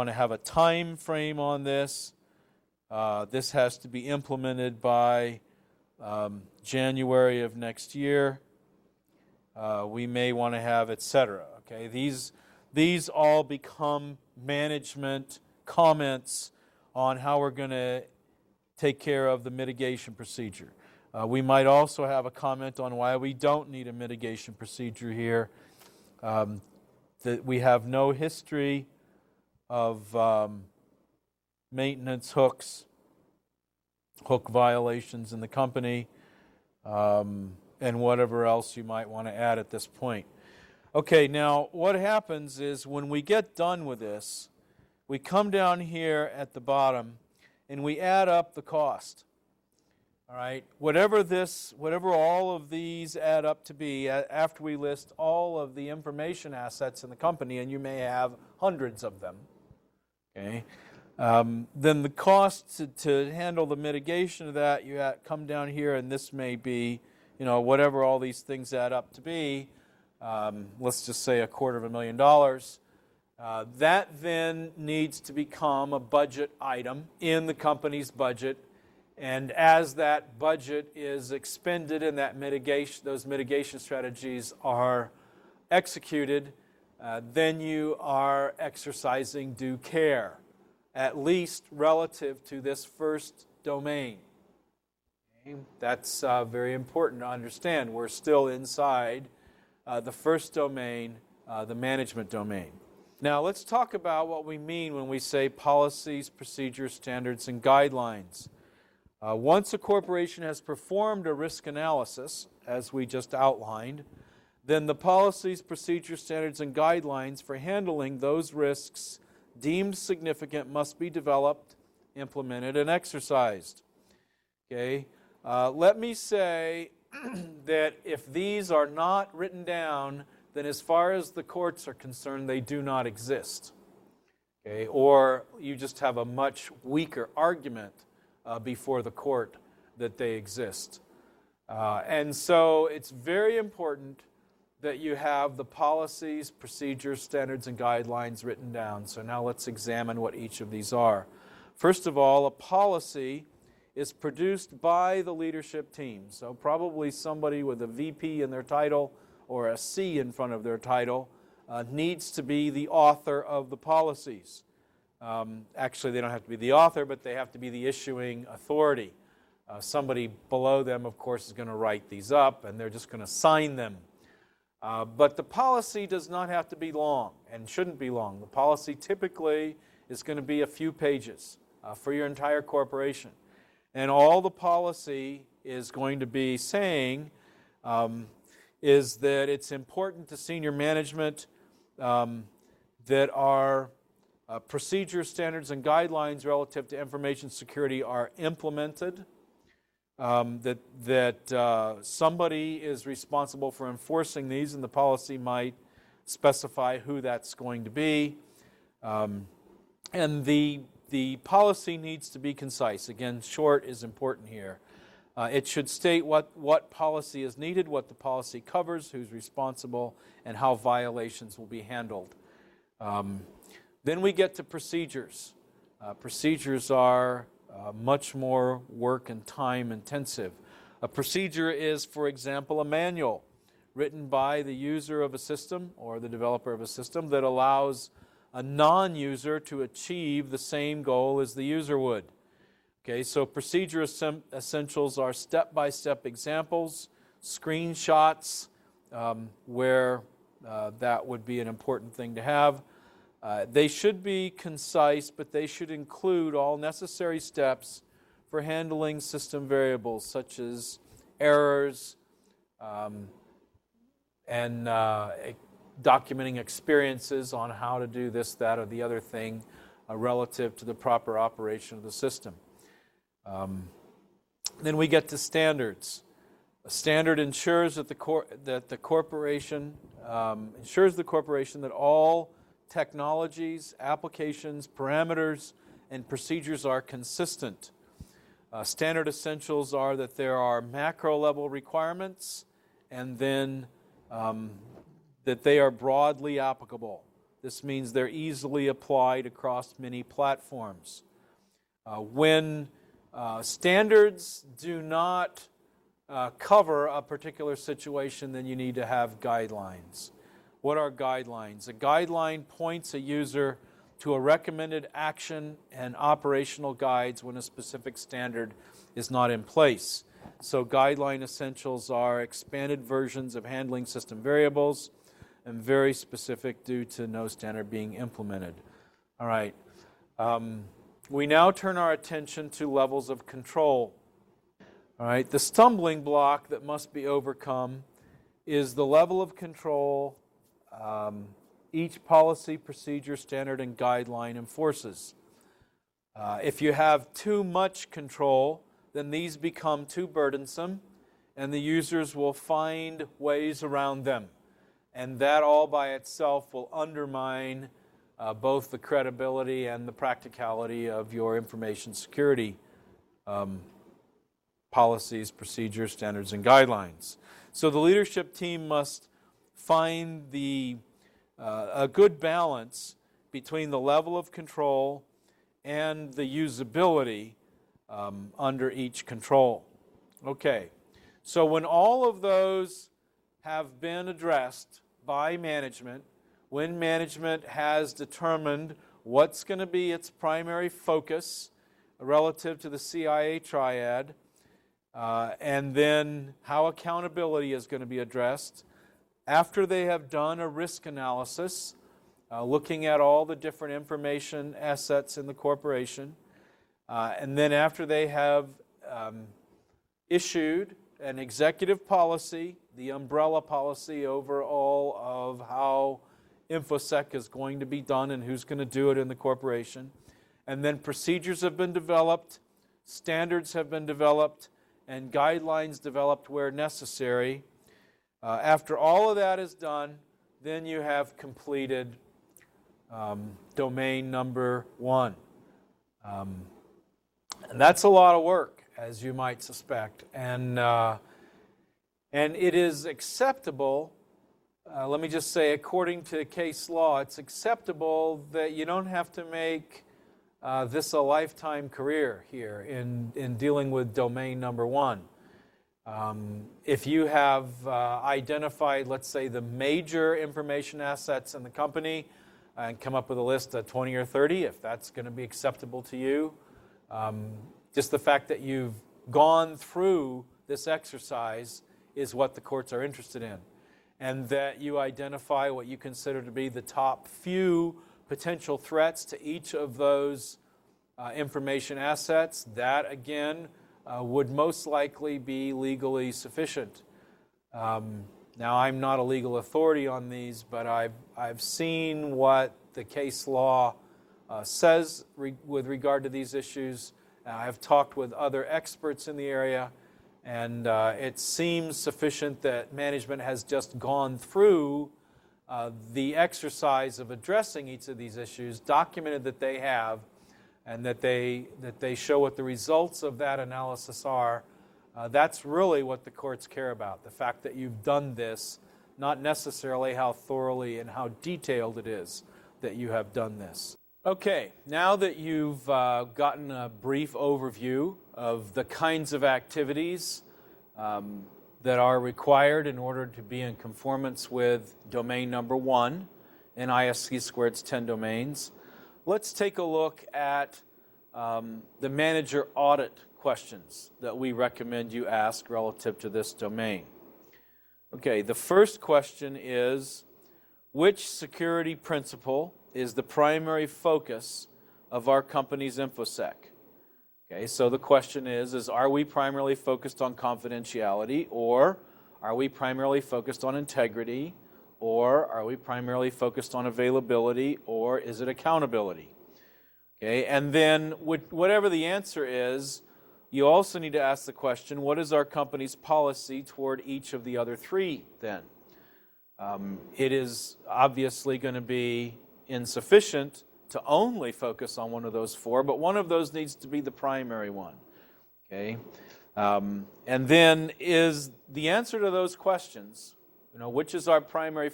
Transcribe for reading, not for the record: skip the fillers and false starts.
want to have a time frame on this. This has to be implemented by January of next year. We may want to have, etc. Okay, these all become management comments on how we're going to take care of the mitigation procedure. We might also have a comment on why we don't need a mitigation procedure here. That we have no history of maintenance hook violations in the company, and whatever else you might want to add at this point. Okay, now what happens is when we get done with this, we come down here at the bottom and we add up the cost. All right, whatever all of these add up to be, after we list all of the information assets in the company, and you may have hundreds of them, okay, then the cost to handle the mitigation of that, you come down here, and this may be, whatever all these things add up to be, let's just say $250,000. That then needs to become a budget item in the company's budget. And as that budget is expended and those mitigation strategies are executed, then you are exercising due care, at least relative to this first domain. Okay? That's very important to understand. We're still inside the first domain, the management domain. Now let's talk about what we mean when we say policies, procedures, standards, and guidelines. Once a corporation has performed a risk analysis, as we just outlined, then the policies, procedures, standards, and guidelines for handling those risks deemed significant must be developed, implemented, and exercised. Okay? Let me say that if these are not written down, then as far as the courts are concerned, they do not exist. Okay? Or you just have a much weaker argument before the court that they exist. And so it's very important that you have the policies, procedures, standards, and guidelines written down. So now let's examine what each of these are. First of all, a policy is produced by the leadership team. So probably somebody with a VP in their title or a C in front of their title needs to be the author of the policies. Actually, they don't have to be the author, but they have to be the issuing authority. Somebody below them, of course, is going to write these up, and they're just going to sign them. But the policy does not have to be long and shouldn't be long. The policy typically is going to be a few pages for your entire corporation. And all the policy is going to be saying is that it's important to senior management that our procedures, standards, and guidelines relative to information security are implemented, that somebody is responsible for enforcing these, and the policy might specify who that's going to be. And the policy needs to be concise. Again, short is important here. It should state what policy is needed, what the policy covers, who's responsible, and how violations will be handled. Then we get to procedures. Procedures are much more work and time intensive. A procedure is, for example, a manual written by the user of a system or the developer of a system that allows a non-user to achieve the same goal as the user would. Okay, so procedure essentials are step-by-step examples, screenshots, where that would be an important thing to have. They should be concise, but they should include all necessary steps for handling system variables such as errors and documenting experiences on how to do this, that, or the other thing relative to the proper operation of the system. Then we get to standards. A standard ensures that the corporation that all technologies, applications, parameters, and procedures are consistent. Standard essentials are that there are macro-level requirements and then that they are broadly applicable. This means they're easily applied across many platforms. When standards do not cover a particular situation, then you need to have guidelines. What are guidelines? A guideline points a user to a recommended action and operational guides when a specific standard is not in place. So guideline essentials are expanded versions of handling system variables and very specific due to no standard being implemented. All right. We now turn our attention to levels of control. All right. The stumbling block that must be overcome is the level of control each policy, procedure, standard, and guideline enforces. If you have too much control, then these become too burdensome, and the users will find ways around them. And that all by itself will undermine both the credibility and the practicality of your information security policies, procedures, standards, and guidelines. So the leadership team must find a good balance between the level of control and the usability under each control. Okay, so when all of those have been addressed by management, when management has determined what's going to be its primary focus relative to the CIA triad, and then how accountability is going to be addressed, after they have done a risk analysis, looking at all the different information assets in the corporation, and then after they have issued an executive policy, the umbrella policy over all of how InfoSec is going to be done and who's going to do it in the corporation, and then procedures have been developed, standards have been developed, and guidelines developed where necessary. After all of that is done, then you have completed domain number 1. And that's a lot of work, as you might suspect. And it is acceptable, let me just say, according to case law, it's acceptable that you don't have to make this a lifetime career here in dealing with domain number 1. If you have identified, let's say, the major information assets in the company and come up with a list of 20 or 30, if that's going to be acceptable to you, just the fact that you've gone through this exercise is what the courts are interested in. And that you identify what you consider to be the top few potential threats to each of those information assets, that again would most likely be legally sufficient. Now, I'm not a legal authority on these, but I've seen what the case law says with regard to these issues. I've talked with other experts in the area, and it seems sufficient that management has just gone through the exercise of addressing each of these issues, documented that they have, and that they show what the results of that analysis are. That's really what the courts care about, the fact that you've done this, not necessarily how thoroughly and how detailed it is that you have done this. Okay, now that you've gotten a brief overview of the kinds of activities that are required in order to be in conformance with domain number 1 in ISC Squared's 10 domains, let's take a look at the manager audit questions that we recommend you ask relative to this domain. Okay, the first question is, which security principle is the primary focus of our company's InfoSec? Okay, so the question is are we primarily focused on confidentiality, or are we primarily focused on integrity, or are we primarily focused on availability, or is it accountability? Okay, and then whatever the answer is, you also need to ask the question, what is our company's policy toward each of the other 3 then? It is obviously going to be insufficient to only focus on one of those 4, but one of those needs to be the primary one. Okay, and then is the answer to those questions, which is our primary